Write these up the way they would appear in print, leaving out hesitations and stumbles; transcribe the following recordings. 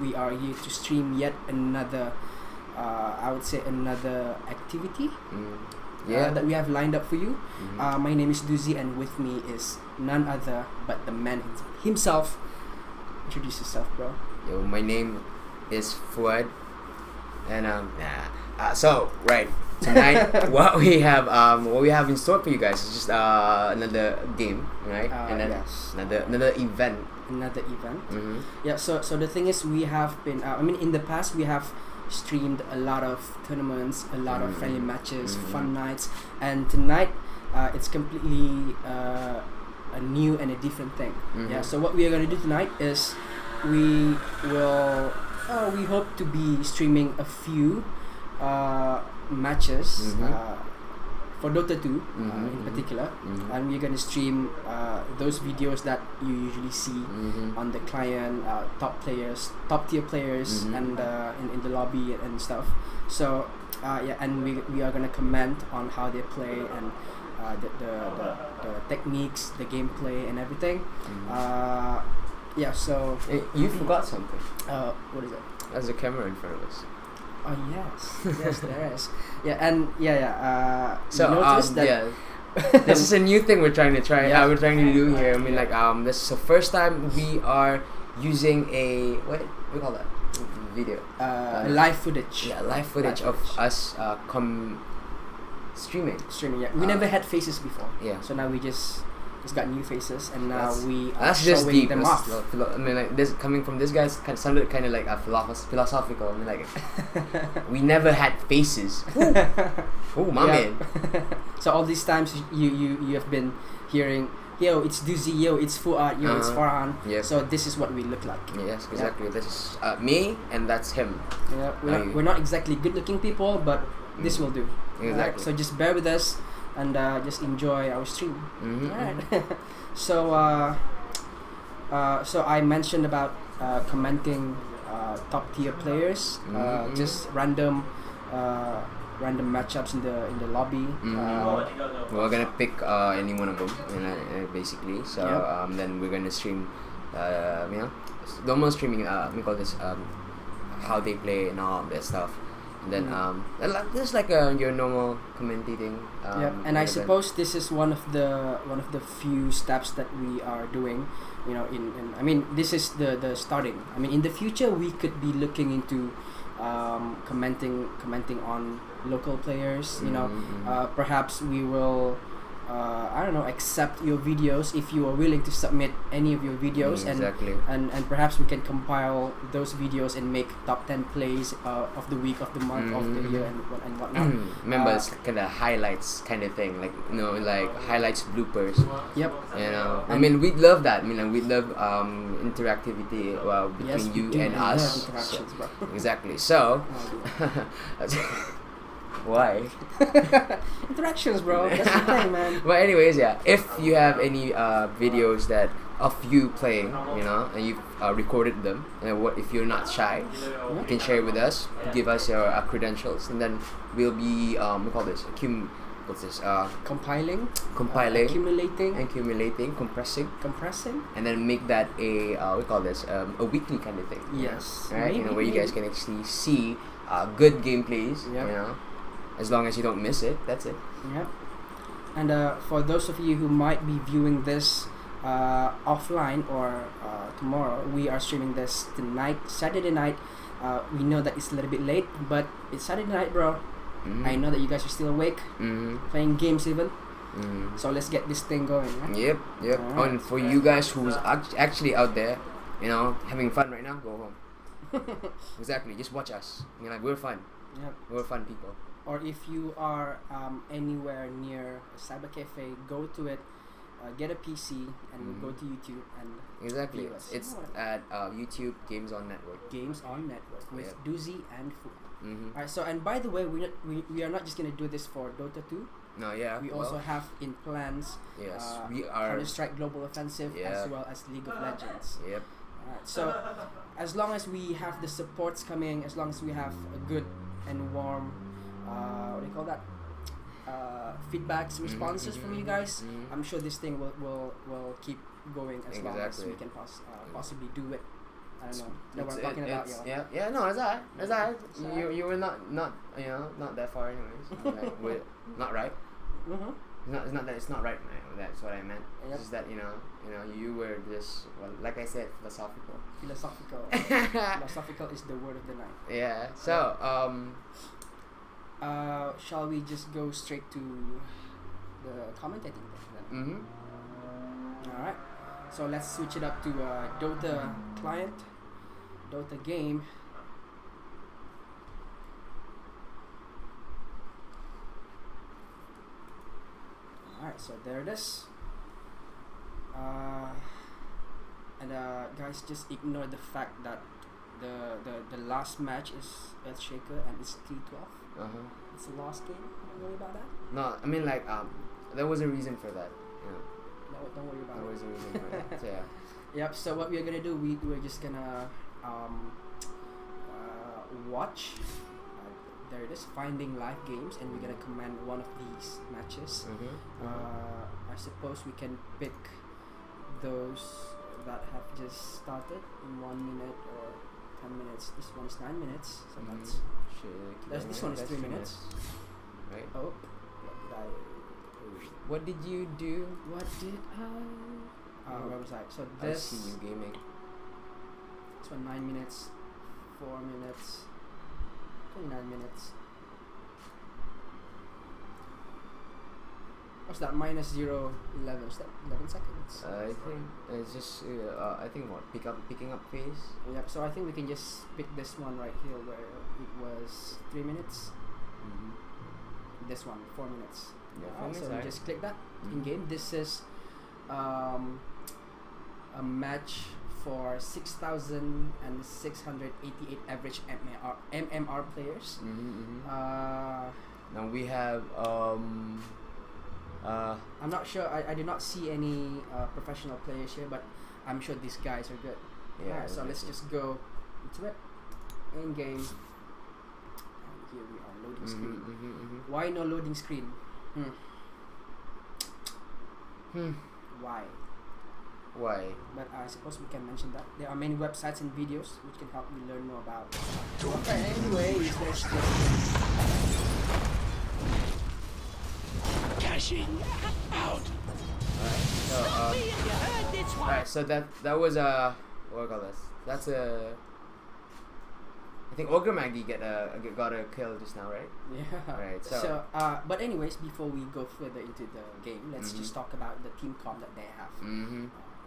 we are here to stream yet another, I would say another activity that we have lined up for you. My name is Duzi, and with me is none other but the man himself. Introduce yourself, bro. Yo, my name is Fuad, and so right tonight, what we have in store for you guys is just another game, right? And then yes. another event. Yeah. So the thing is, we have been. In the past we have streamed a lot of tournaments, a lot of friendly matches, fun nights, and tonight it's completely a new and a different thing. Yeah. So what we are gonna do tonight is we hope to be streaming a few matches for Dota 2 in particular, and we're gonna stream those videos that you usually see on the client, top tier players, and in the lobby and stuff. So and we are gonna comment on how they play and the techniques, the gameplay, and everything. So You forgot something. what is it? There's a camera in front of us. Oh yes, there is. So notice that this is a new thing we're trying to do here. I mean, this is the first time we are using a what do we call that? Video. Live footage. Yeah, live footage of us streaming. Yeah, we never had faces before. Yeah. So now we just got new faces, and now we are that's just showing deep. them off. This coming from this guy's sounded kind of like a philosophical. We never had faces. Oh my man. So all these times you have been hearing, yo, it's Duzi, yo, it's Fuad, yo, it's Farhan. Yes. So this is what we look like. Yes, exactly. This is me, and that's him. Yeah, we're not exactly good-looking people, but this will do. Exactly. Right? So just bear with us and just enjoy our stream. Alright. So I mentioned about commenting top tier players, just random matchups in the lobby. We're gonna pick any one of them, basically. So then we're gonna stream, normal streaming. We call this how they play and all that stuff. And then just like your normal commentating. And I suppose this is one of the few steps that we are doing. This is the starting. in the future we could be looking into commenting on local players. Perhaps we will accept your videos if you are willing to submit any of your videos, and perhaps we can compile those videos and make top 10 plays of the week, of the month, of the year, and whatnot. Remember, it's kind of highlights kind of thing, like highlights, bloopers. Yep. We'd love that. We'd love interactivity between you and us. Interactions, bro. Exactly. So. Why? Interactions, bro. That's the thing, man. But anyways, if you have any videos that of you playing, and you've recorded them, and if you're not shy, you can share it with us. Give us your credentials, and then we'll be we call this compiling, accumulating, compressing, and then make that a we call this a weekly kind of thing. Yes. Right. Where you guys can actually see good gameplays. As long as you don't miss it, that's it. Yeah. And for those of you who might be viewing this offline or tomorrow, we are streaming this tonight, Saturday night. We know that it's a little bit late, but it's Saturday night, bro. I know that you guys are still awake, playing games even. So let's get this thing going. Right? Yep. Right. And for you guys who's actually out there, having fun right now, go home. Exactly. Just watch us. We're fun. Yep. We're fun people. Or if you are anywhere near a cyber cafe, go to it, get a PC, and go to YouTube and exactly. It's at YouTube Games on Network. With Duzi and Fu. Alright. So, and by the way, we are not just gonna do this for Dota 2. No, yeah. We also have in plans. Yes, we are Counter-Strike Global Offensive as well as League of Legends. Yep. Alright. So, as long as we have the supports coming, as long as we have a good and warm what do you call that? Feedbacks, responses from you guys. I'm sure this thing will keep going as long as we can possibly do it. I don't know. That we're talking about, yo. Yeah. No, that's alright. That's alright. You were not not that far anyways. Like, we're not right. It's not that it's not right, man. That's what I meant. Yep. It's just that you were just, well, like I said, philosophical. Philosophical is the word of the night. Yeah. So shall we just go straight to the commentating then? All right. So let's switch it up to Dota client, Dota game. Alright, so there it is. And guys, just ignore the fact that the last match is Earthshaker and it's T12. It's a lost game. Don't worry about that. No, I mean like there was a reason for that. No, don't worry about it. There was a reason for that. So, yeah. Yep. So what we're gonna do, we're just gonna watch. There it is, finding live games, and we're gonna command one of these matches. I suppose we can pick those that have just started in 1 minute or 10 minutes. This one is 9 minutes, so this one is 3 minutes. Right. Oh, what did you do? What did I? Where was I? So this. I see you gaming. This one 9 minutes, 4 minutes. 29 minutes. What's that? Minus 0, 11. Is that 11 seconds? I think it's just I think picking up phase. Yep. So I think we can just pick this one right here where it was 3 minutes. This one 4 minutes. Yeah, so we just click that in game. This is a match for 6,688 average MMR players. Now we have I'm not sure. I did not see any professional players here, but I'm sure these guys are good. Yeah. Alright, so let's just go into it. In game. And here we are, loading screen. Why no loading screen? Why? But I suppose we can mention that there are many websites and videos which can help you learn more about. Okay, anyways, let's just cashing out. Alright, so that was what do I call this? That's a. I think Ogre Maggie got a kill just now, right? Yeah. Right. So but anyways, before we go further into the game, let's just talk about the team comp that they have.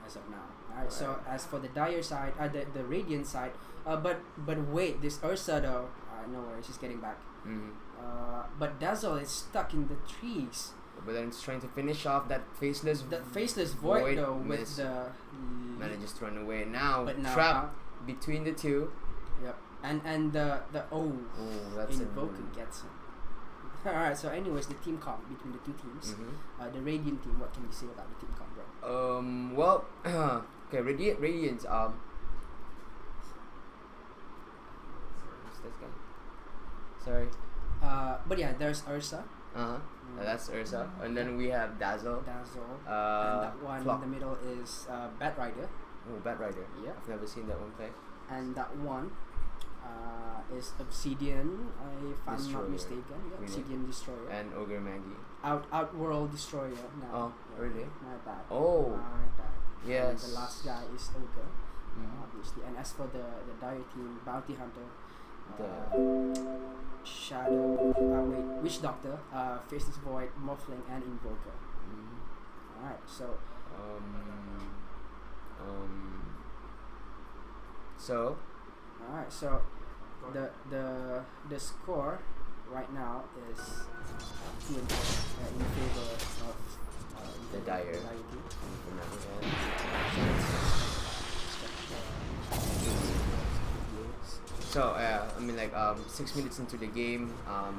As of now. Alright, so as for the Dire side, the Radiant side, but wait, this Ursa though, no worries, she's getting back. But Dazzle is stuck in the trees. But then it's trying to finish off that faceless void though with the manages to run away now. But now trapped between the two. Yep. And the that's Invoker gets him. Alright, so anyways, the team comp between the two teams. The Radiant team, what can you say about the team comp, bro? Well, okay, Radiant, who's this guy? Sorry. But yeah, there's Ursa. That's Ursa. And then we have Dazzle. And that one Flock. in the middle is Bat Rider. Oh, Bat Rider. Yeah. I've never seen that one play. And that one is Obsidian, if I'm Destroyer. not mistaken. Yeah, Really? Obsidian Destroyer. And Ogre Maggie. Outworld Destroyer. No. Oh, really? My bad. Oh. My bad. Yes. And the last guy is Ogre, obviously. And as for the Dire team, Bounty Hunter, Shadow, Witch Doctor, Faceless Void, Morphling, and Invoker. Alright, so. Alright, so the score right now is 2-4 in favor of the Dire team. So I mean, like 6 minutes into the game,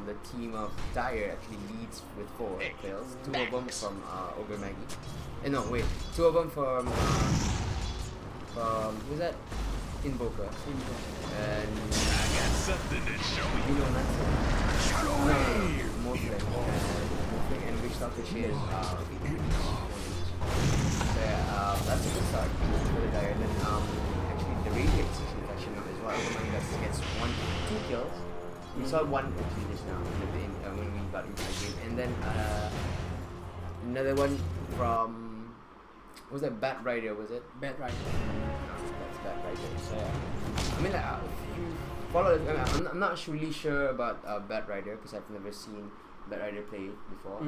the team of Dire actually leads with 4 kills. 2 of them from Ogre Maggie. No, wait, 2 of them from who's that? Invoker. And I got something to show you. you know Morphling and Witch Doctor shares so yeah, that's a good start for the Dire. Then actually radiates his infection as well. Ogre gets 2 kills. We saw one actually just now when we got into the game, and then another one from was that Bat Rider? Was it? Bat Rider. No, that's Bat Rider. So I mean, like, if you follow, I'm not really sure about Bat Rider because I've never seen Bat Rider play before.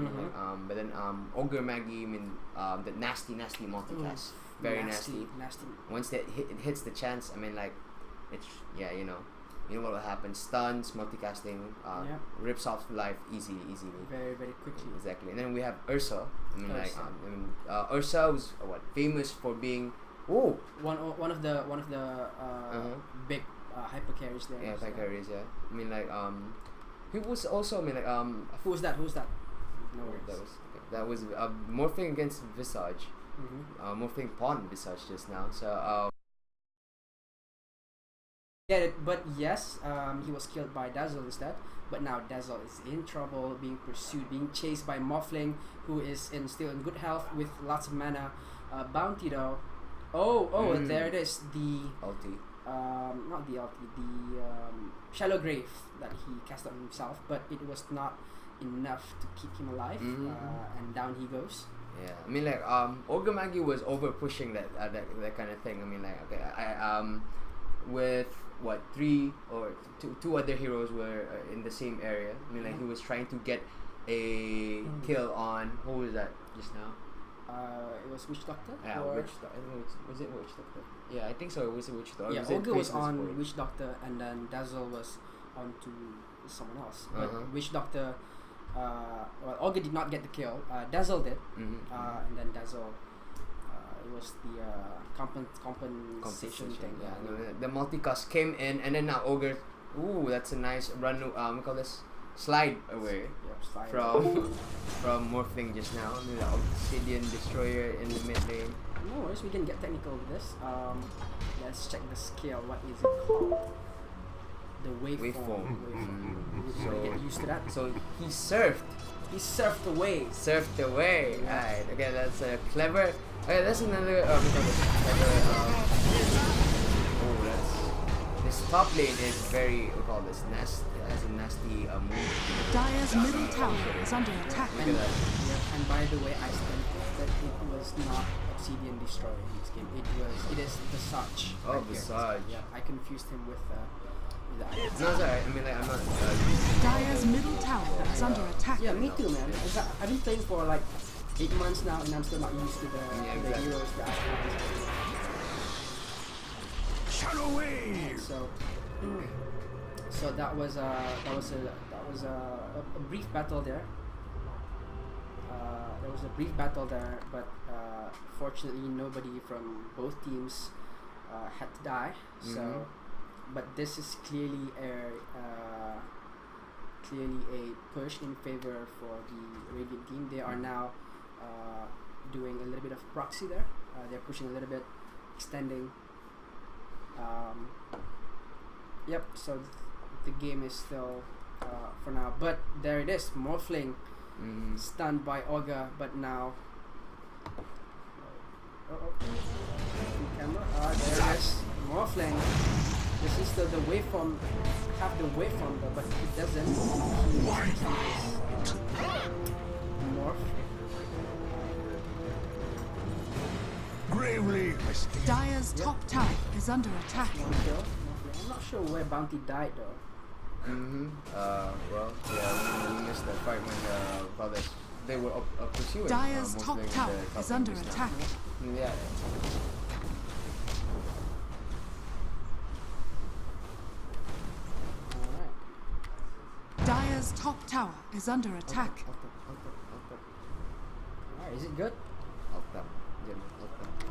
But then Ogre Maggie, I mean, the nasty multicast, very nasty. Once that it hits the chance, I mean, like, it's you know what will happen. Stuns, multicasting, rips off life easily. Very quickly. Exactly. And then we have Ursa. I mean, Ursa was famous for being one of the big hyper carries there. Yeah, hyper carries. Yeah. I mean, like he was also. I mean, like who was that? No worries. That was morphing against Visage. Morphing Pawn Visage just now. So. But yes, he was killed by Dazzle instead. But now Dazzle is in trouble, being pursued, being chased by Morphling, who is still in good health with lots of mana. Bounty though. There it is. The ulti. Not the ulti. The Shallow Grave that he cast on himself, but it was not enough to keep him alive. And down he goes. Yeah, I mean, like Ogre Maggie was over pushing that kind of thing. I mean, like, okay, I with what 3 or 2 other heroes were in the same area. I mean, like, he was trying to get a kill on who was that just now? It was Witch Doctor. Yeah, Witch Doctor. Was it Witch Doctor? Yeah, I think so. It was a Witch Doctor. Yeah, Ogre was on Witch Doctor, and then Dazzle was on to someone else. But Witch Doctor, Ogre did not get the kill. Dazzle did, and then Dazzle. It was the compensation thing. Yeah, the multicast came in, and then now Ogre. Ooh, that's a nice run. We call this slide away from Morphling just now. I mean, the Obsidian Destroyer in the mid lane. No worries, we can get technical with this. Let's check the skill. What is it called? The waveform. So get used to that. So he surfed. He surfed away. Yeah. Right. Okay, that's a clever. Okay, that's another this top lane is very, we call this nasty. It has a nasty move. Dire's middle tower is under attack. Look at that. Yeah, and by the way, I said that it was not Obsidian Destroyer in this game. It is Visage. Oh, Visage. Yeah, I confused him with the item. No, it's alright. I mean, like, I'm not. Dire's middle tower is under attack. Yeah, me too, man. I've been playing for like 8 months now, and I'm still not used to the heroes. The Shadow Wave. So that was a brief battle there. There was a brief battle there, but fortunately nobody from both teams had to die. So, but this is clearly a push in favor for the Radiant team. They are now doing a little bit of proxy there. They're pushing a little bit, extending. Yep. So the game is still for now, but there it is. Morphling stunned by Ogre, but now. Camera. There it is. Morphling. This is the waveform. Have the waveform though, but it doesn't. Morph. Gravely risky. Dire's top tower is under attack. I'm not sure where Bounty died though. Well, yeah, we missed that part when brothers they were pursuing. Dire's top tower is under attack. Yeah. Alright. Dire's top tower is under attack. Alright, is it good?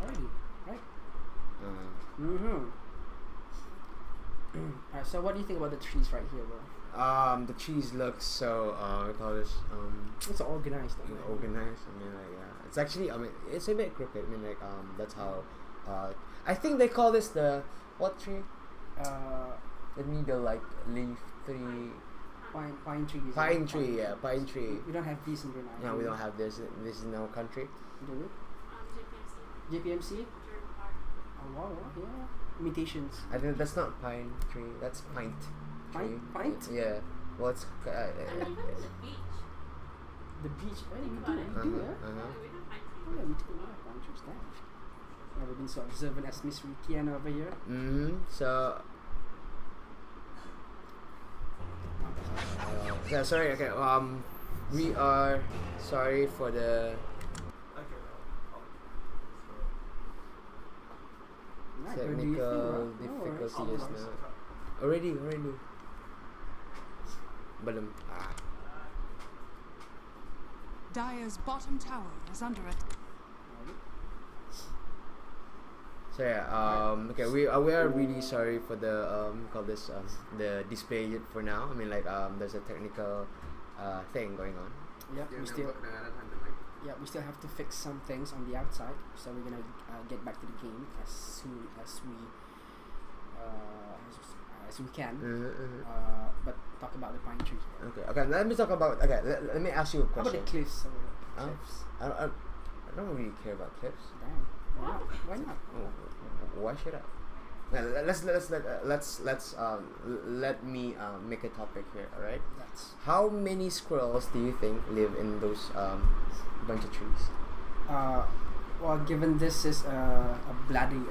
Alrighty, right? Alright, so what do you think about the trees right here, bro? The trees look so we call this It's organized. organized. I mean, like, yeah, it's actually, I mean, it's a bit crooked. I mean, like, that's how I think they call this the what tree? The middle, like, leaf tree. Pine tree. Pine tree, yeah, pine tree. We don't have these in Brunei. No, we don't have this. This is in our country. Do we? JPMC? Oh wow, yeah. mutations. I think that's not pine tree. That's pint tree. Pint? Yeah. Well, it's. The beach. Oh, we do. Yeah? Oh, yeah, we do. Yeah, pine trees. Damn. Never been so observant as Miss Rikiana over here. So. Yeah. Sorry. Okay. We are sorry for the. Right, Technical difficulty just now. Already. Belum. Dire's bottom tower is under it. So yeah, okay, we are really sorry for the call this the display for now. I mean like there's a technical thing going on. Yeah, we still have to fix some things on the outside, so we're gonna get back to the game as soon as we can. But talk about the pine tree. Okay. Let me talk about. Okay, let me ask you a question. How about the cliffs? Cliffs. I don't really care about cliffs. Damn. Why not? Why should I? Let me make a topic here. All right. How many squirrels do you think live in those bunch of trees? Well, given this is a bloody.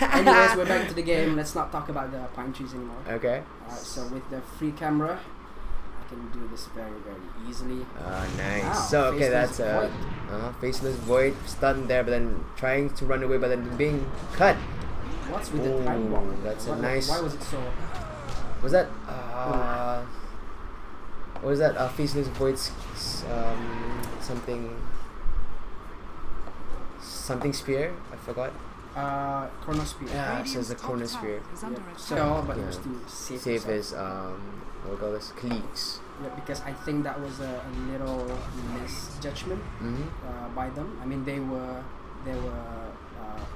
Anyways, we're back to the game. Let's not talk about the pine trees anymore. Okay. So with the free camera, I can do this very, very easily. Nice. Wow, so okay, faceless that's void. Faceless void, stunned there, but then trying to run away, but then being cut. What's with the time bomb? That's a nice. Why was it so? Was that what was that? Faceless void's something spear. I forgot. Chronosphere. Yeah, so it's a chronosphere. So, but it was too safe. Safe as what we call this cliques. Yeah, because I think that was a little misjudgment by them. I mean, they were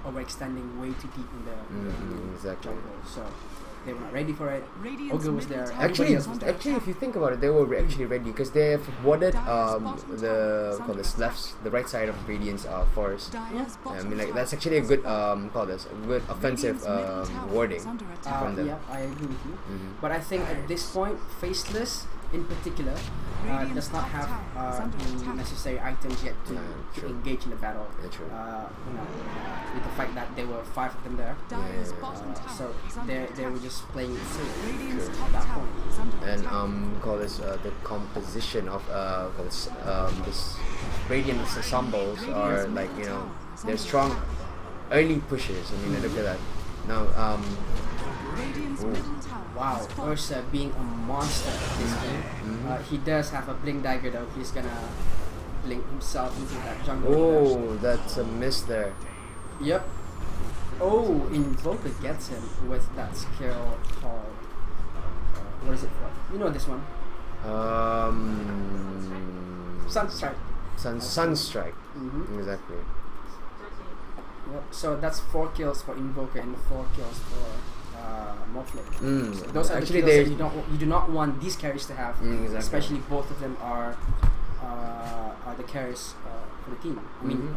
overextending way too deep in the exactly. jungle, so they were not ready for it. Ogre was there. Actually, Was there. if you think about it, they were actually ready because they have warded the right side of Radiant's forest. I mean, like that's actually a good a good offensive warding from them. Yeah, I agree with you. But I think at this point, Faceless in particular does not have the necessary items yet to engage in the battle. With the fact that there were 5 of them there, so they were just playing it safe at that point. And call this the composition of this Radiant ensembles are like they're strong early pushers. I mean look at that now. Wow, Ursa being a monster at this game. He does have a blink dagger though. He's gonna blink himself into that jungle. Oh, that's a miss there. Yep. Oh, Invoker gets him with that skill called what is it for? You know this one. Sunstrike. Sunstrike. Exactly. Yep. So that's 4 kills for Invoker and 4 kills for Morphling. So those are actually the kills that you do not want these carries to have. Exactly. Especially both of them are the carries for the team. I mean,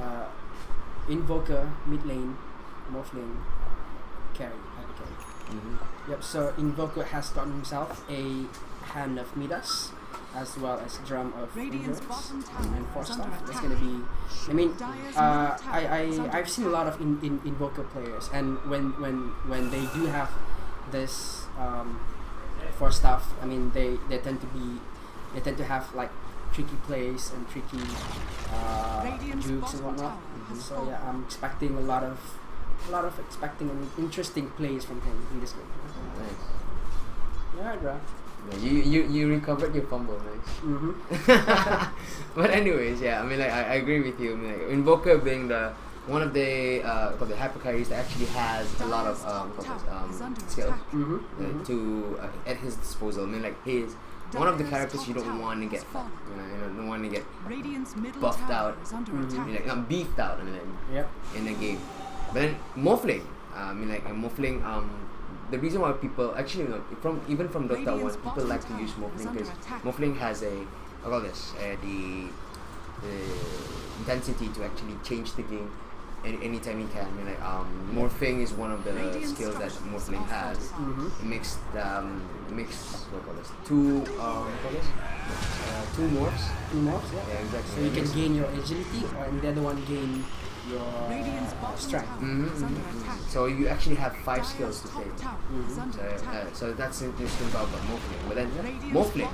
Invoker mid lane, Morphling carry, heavy carry. Yep. So Invoker has gotten himself a Hand of Midas, as well as Drum of Endurance and 4 stuff. That's gonna be. I mean, I've seen a lot of Invoker players, and when they do have this 4 stuff, I mean they tend to have like tricky plays and tricky jukes and whatnot. So yeah, I'm expecting a lot of expecting and interesting plays from him in this game. Nice. Yeah, bro. You recovered your fumble, nice. But anyways, yeah, I mean like I agree with you. I mean like Invoker being one of the hyper carries that actually has a lot of skill to at his disposal. I mean like he is one of the characters you don't want to get fat. You don't want to get buffed out, like beefed out in a game. But then Morphling, I mean like Morphling. The reason why people actually even from Dota 1, people like to use Morphling because Morphling has the intensity to actually change the game anytime he can. I mean, like morphing is one of the skills that morphling has. It makes what call this two two morphs. Two morphs, yeah. Yeah, exactly. So you can gain your agility, and the other one gain your strength. So you actually have 5 skills to play. So that's interesting about morphling. But then morphling,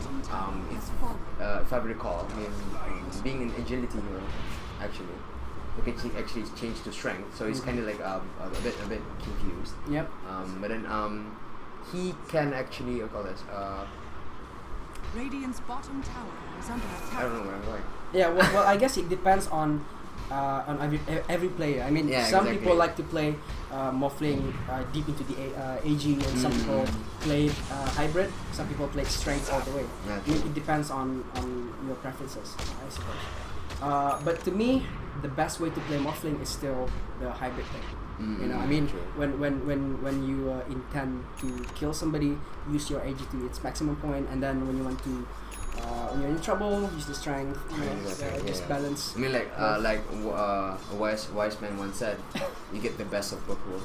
if I recall, I mean, being an agility hero, actually, we can actually change to strength. So it's kind of like a bit confused. Yep. But then he can actually call this. Radiant's bottom tower is under attack. I don't know where I'm going. Yeah. Well, I guess it depends on every player. I mean, some people like to play morphling deep into the AG, and some people play hybrid. Some people play strength all the way. Yeah, I mean, it depends on your preferences, I suppose. But to me, the best way to play morphling is still the hybrid thing. You know, I mean, when you intend to kill somebody, use your AG to its maximum point, and then when you want to when you're in trouble, use the strength. You know, just balance. I mean, like a wise man once said, you get the best of both worlds.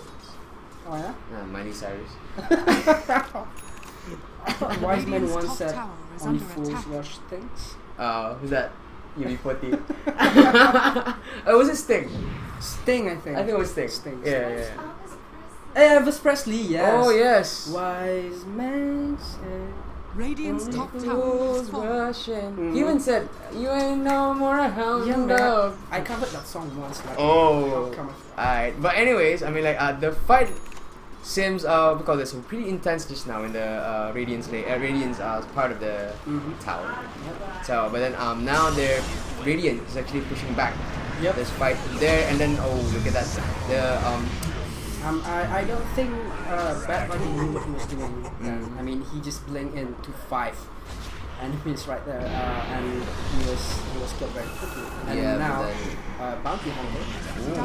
Oh yeah. Yeah, Miley Cyrus. Wise man once said, "Only fools rush things." Who's that? UB40. Oh, was it Sting? Sting, I think. I think it was Sting. Sting. Yeah. Elvis Presley, yes. Oh yes. Wise man said. Radiant's top tower is falling. Rushing. He even said, "You ain't no more a hound Yeah, dog." I covered that song once. Like, Oh. come on. Alright, but anyways, I mean, like the fight seems because it's pretty intense just now in the Radiance part of the tower. So, but then now their Radiant is actually pushing back. Yep. There's fight there, and then look at that. I don't think Bad Bunny knew what he was doing. I mean, he just blinked in to 5 enemies right there, and he was killed very quickly. And now Bounty Hunter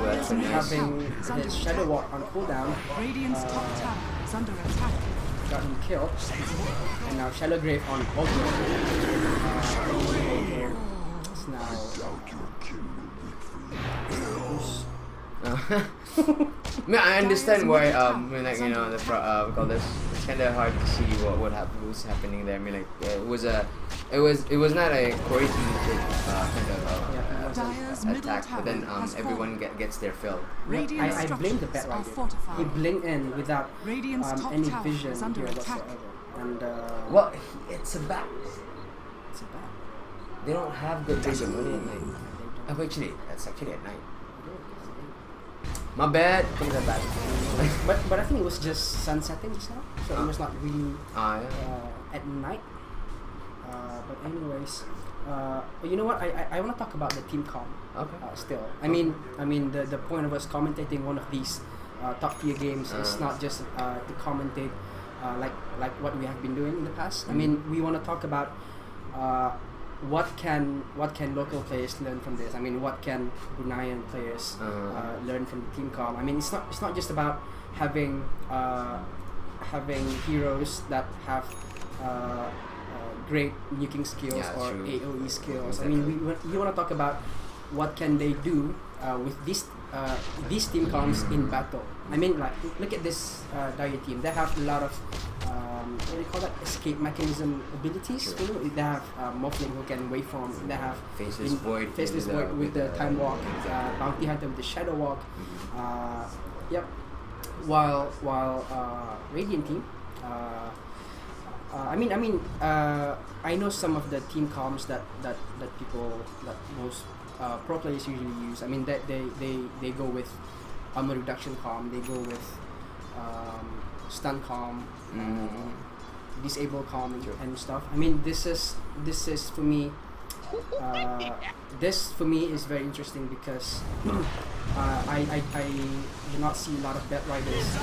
that's nice. having his Shadow Walk on cooldown. Radiant's top tower is under attack. Got him killed, and now Shadow Grave on Ogre. It's now. I mean, I understand why. When like we call this. It's kind of hard to see what was happening there. I mean, like it was not a coordinated kind of attack, but then everyone gets their fill. I blame the Bat Rider. He blinked in without any vision here whatsoever. And well, it's a bat. it's a bat. They don't have good vision only at night. Oh, actually, that's actually at night. My bad. Things are bad. But I think it was just sun setting just now, so it was not really at night. But anyways, you know what? I want to talk about the team comp. Okay. Still, I mean the point of us commentating one of these top tier games is not just to commentate like what we have been doing in the past. I mean, we want to talk about what can local players learn from this. I mean, what can Bruneian players learn from the team comp? I mean, it's not just about having heroes that have great nuking skills or true. AOE skills. I mean, we want to talk about what can they do with these team comps in battle. I mean, like, look at this Dire team. They have a lot of what do you call that? Escape mechanism abilities. Sure. You know? They have Morphling who can waveform. They have Faceless Void with the Time Walk. Bounty Hunter with the Shadow Walk. Yep. While Radiant team. I know some of the team comps that most pro players usually use. I mean, they go with armor reduction comp. They go with stun comp, disable comp and stuff. I mean, this is for me. This for me is very interesting because I do not see a lot of Bat Riders.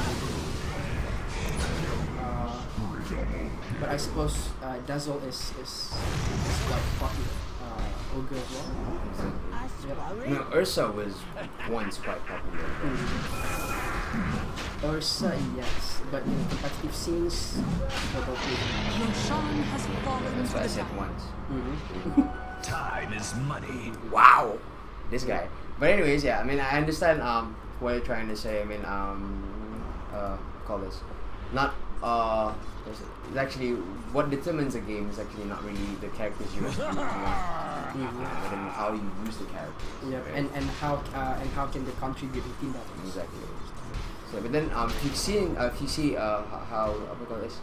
But I suppose Dazzle is quite popular. Ogre as well. No, Ursa was once quite popular. Ursa, yes, but in competitive scenes, probably. Roshan has fallen That's to why I the said ground. once. Time is money. Wow. this guy. But anyways, yeah, I mean, I understand what you're trying to say. I mean, call this not it's actually what determines a game is actually not really the characters you actually want, but then how you use the characters. Yeah, right? and how can they contribute in team battles? Exactly. So, but then if you see how what call this,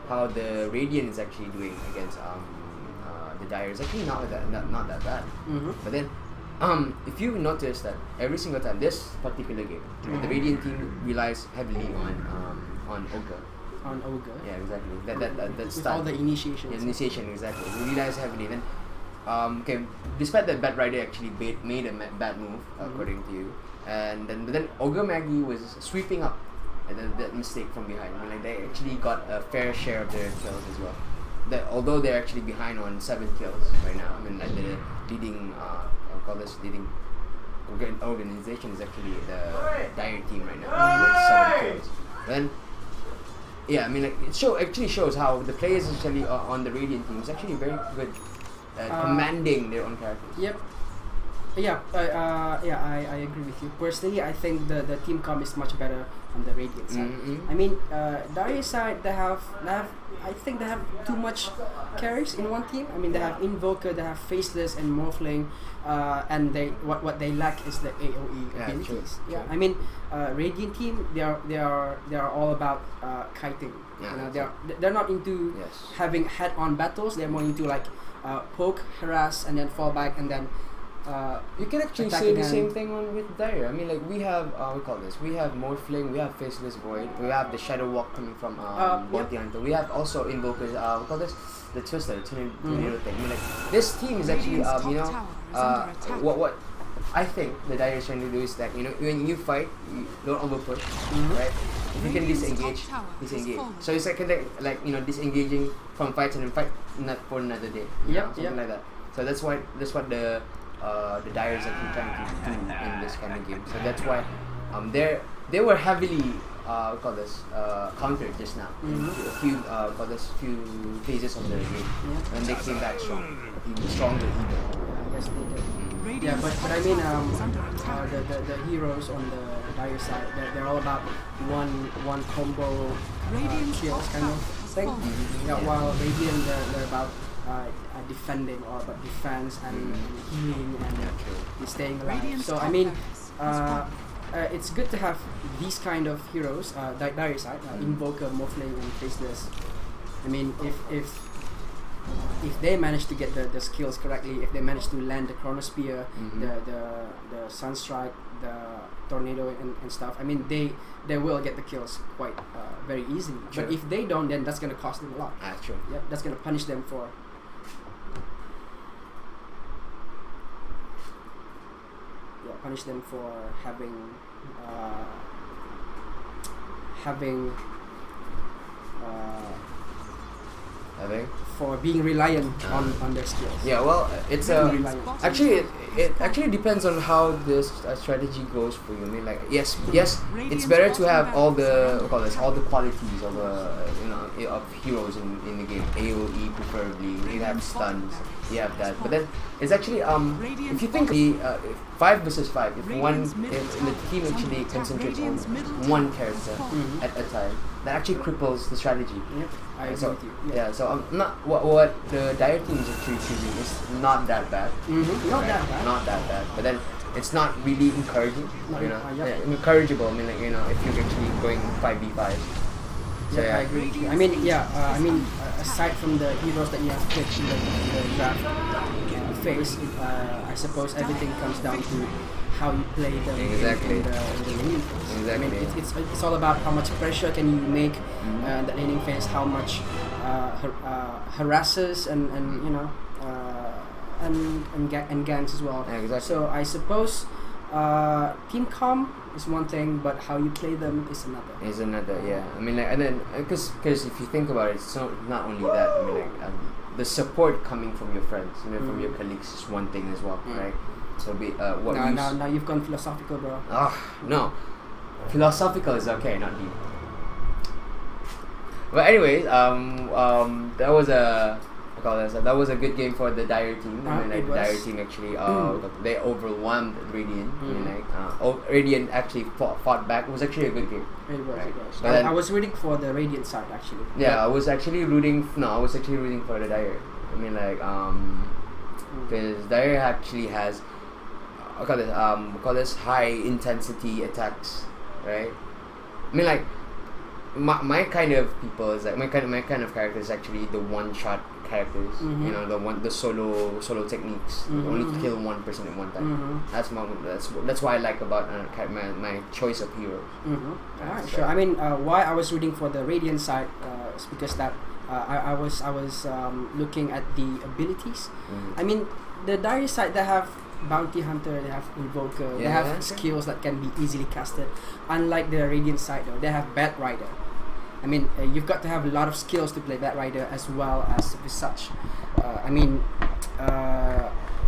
how the Radiant is actually doing against the Dire is actually not that bad. But then if you notice that every single time this particular game, the Radiant team relies heavily on Ogre. On Ogre. Yeah, exactly. That's with all the initiations. Yeah, initiation, exactly. It relies heavily. Then, okay, despite that, Bat Rider actually made a bad move according to you, and then Ogre Maggie was sweeping up, and then that mistake from behind. I mean, like they actually got a fair share of their kills as well. Although they're actually behind on 7 kills right now. I mean, like the leading, I'll call this leading organization is actually the Dire team right now with 7 kills. Then. Yeah, I mean, like it actually shows how the players actually on the Radiant team is actually very good at commanding their own characters. Yep. Yeah, I agree with you. Personally, I think the team comp is much better on the Radiant side. I mean, Dire side they have I think they have too much carries in one team. I mean, they have Invoker, they have Faceless and Morphling, and what they lack is the AOE abilities. True. I mean, Radiant team they are all about kiting. Yeah, They're not into having head-on battles. They're more into like poke, harass, and then fall back, and then. You can actually say the same thing with Dire. I mean, like we have we call this. We have Morphling, we have Faceless Void, we have the Shadow Walk coming from Bounty Hunter. We have also Invokers. We call this the Twister, the tornado thing. I mean, like this team is actually what I think the Dire is trying to do is that when you fight, you don't overpush, right? If you can disengage. So it's like disengaging from fights and then fight not for another day. Something like that. So that's what the Dire is actually trying to do in this kind of game. So that's why they were heavily countered just now. A few phases of the game, and they came back strong, even stronger even. I guess they did. Yeah, but I mean the heroes on the Dire side they're all about one combo kills kind of thing. Yeah, while Radiant they're about defending or about defense and healing and staying alive. So I mean, it's good to have these kind of heroes. Dire side, Invoker, Morphling, and Faceless. I mean, if they manage to get the skills correctly, if they manage to land the Chronosphere, the Sunstrike, the Tornado and stuff, I mean they will get the kills quite very easily. True. But if they don't, then that's gonna cost them a lot. True. Yeah, that's gonna punish them for. Punish them for having for being reliant on their skills. Yeah, well, it's actually it actually depends on how this strategy goes for you. I mean, like yes, it's better to have all the qualities of of heroes in the game. AOE preferably. You have stuns. You have that, but then it's actually if you think 5 versus 5, if the team actually concentrates on one character at a time, that actually cripples the strategy. Yep, I agree with you. Yeah, so not what the Dire team is actually choosing is not that bad. Not that bad, but then it's not really encouraging. Encourageable. I mean, like if you're actually going 5v5. So I agree with you. I mean, aside from the heroes that you have picked in the draft phase, I suppose everything comes down to how you play them in the laning phase. Exactly. I mean, it's all about how much pressure can you make the laning phase, how much harasses and ganks as well. Yeah, exactly. So I suppose team comp is one thing, but how you play them is another. Yeah. I mean, like, and then because if you think about it, it's not only that. I mean, like the support coming from your friends, from your colleagues is one thing as well, right? So now you've gone philosophical, bro. No, philosophical is okay, not deep. But anyways, that was That was a good game for the Dire team. I mean, It like, was. Dire team actually, they overwhelmed Radiant. I mean, Mm. like, Radiant actually fought back. It was actually a good game. It was. Right. It was. But then- I was rooting for the Radiant side actually. Yeah, I was actually rooting. No, I was actually rooting for the Dire. I mean, like, because Dire actually has, we call this high intensity attacks, right? I mean, like, my kind of people is like my kind of character is actually the one shot characters. Mhm. You know, the solo techniques. Mhm, Only to mhm. kill one person at one time. Mm-hmm. That's why I like about my choice of heroes. Mm-hmm. Alright, That's sure. right. I mean, why I was rooting for the Radiant side is because that I was looking at the abilities. Mhm. I mean, the Dire side, they have Bounty Hunter, they have Invoker, they Yeah, have yeah. skills that can be easily casted. Unlike the Radiant side, though, they have Bat Rider. I mean, you've got to have a lot of skills to play Bat Rider as well as Visage. I mean,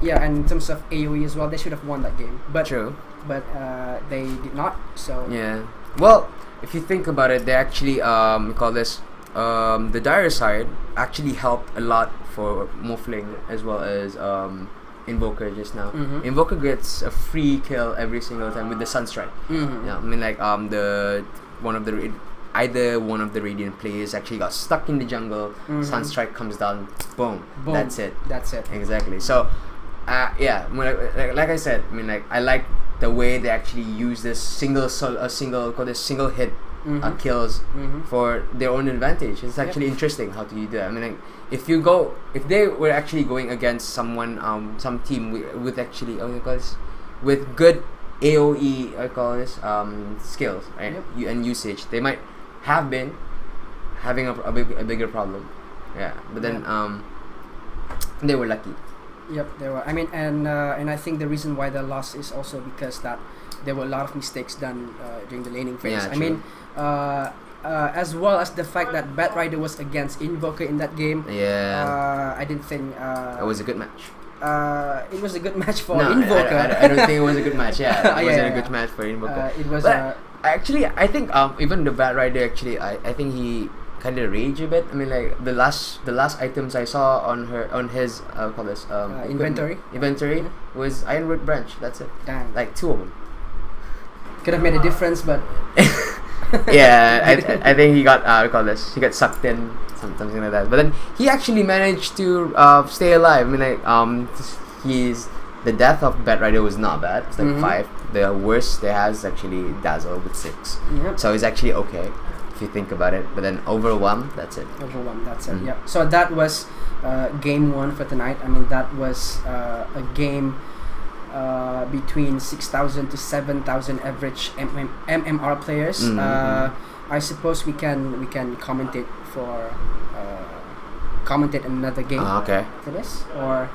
yeah, and in terms of AoE as well, they should have won that game. But True. but they did not. So Yeah. Well, if you think about it, they actually the Dire side actually helped a lot for Morphling as well as Invoker just now. Mhm. Invoker gets a free kill every single time with the Sunstrike. Mhm. Yeah, I mean, like, either one of the Radiant players actually got stuck in the jungle. Mhm. Sunstrike comes down, boom, Boom. that's it. That's it. Exactly. So, yeah, I mean, like I said, I mean, like, I like the way they actually use this single hit Mhm. kills Mhm. for their own advantage. It's actually interesting how do you do that. I mean, like, if they were actually going against someone, some team with actually, with good AOE, skills, right? Yep. And usage, they might have been having a bigger problem. Yeah, but then they were lucky. Yep, there were. I mean, and I think the reason why they lost is also because that there were a lot of mistakes done during the laning phase. Yeah, I mean, as well as the fact that Bat Rider was against Invoker in that game. Yeah, I didn't think it was a good match. it was a good match for No, Invoker. I don't think it was a good match. Yeah, it wasn't yeah. a good match for Invoker. It was. But actually, I think even the Bat Rider actually, I think he kind of rage a bit. I mean, like, the last items I saw on his Inventory? inventory was Ironwood Branch. That's it. Damn. Like 2 of them. Could have made a difference, but Yeah, I think he got he got sucked in, something like that. But then he actually managed to stay alive. I mean, like, the death of Bat Rider was not bad. It's like 5. The worst they has is actually Dazzle with 6. Yep. So it's actually okay if you think about it. But then Overwhelm, that's it. Overwhelmed. That's it. Mhm. Yeah. So that was game 1 for tonight. I mean, that was a game between 6,000 to 7,000 average MMR players. I suppose we can commentate for commentate another game Okay. for this, or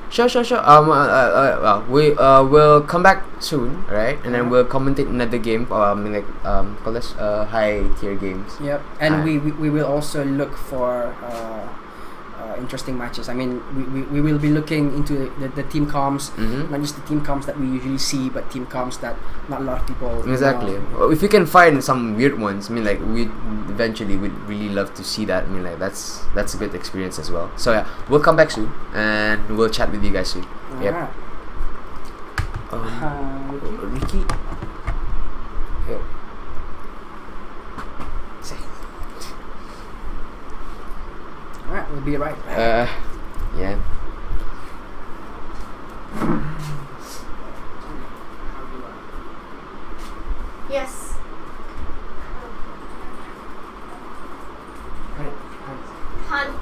Sure. We will come back soon, right? And then we'll commentate another game. Call this high tier games. yep. And we will also look for interesting matches. I mean, we will be looking into the team comms, Mm-hmm. not just the team comms that we usually see, but team comms that not a lot of people Exactly. know. If you can find some weird ones, I mean, like, we'd really love to see that. I mean, like, that's a good experience as well. So yeah, we'll come back soon and we'll chat with you guys soon. Yep. Alright. Ricky. Yep. Say. Alright, we'll be right back. Yeah. Yes. Hunt.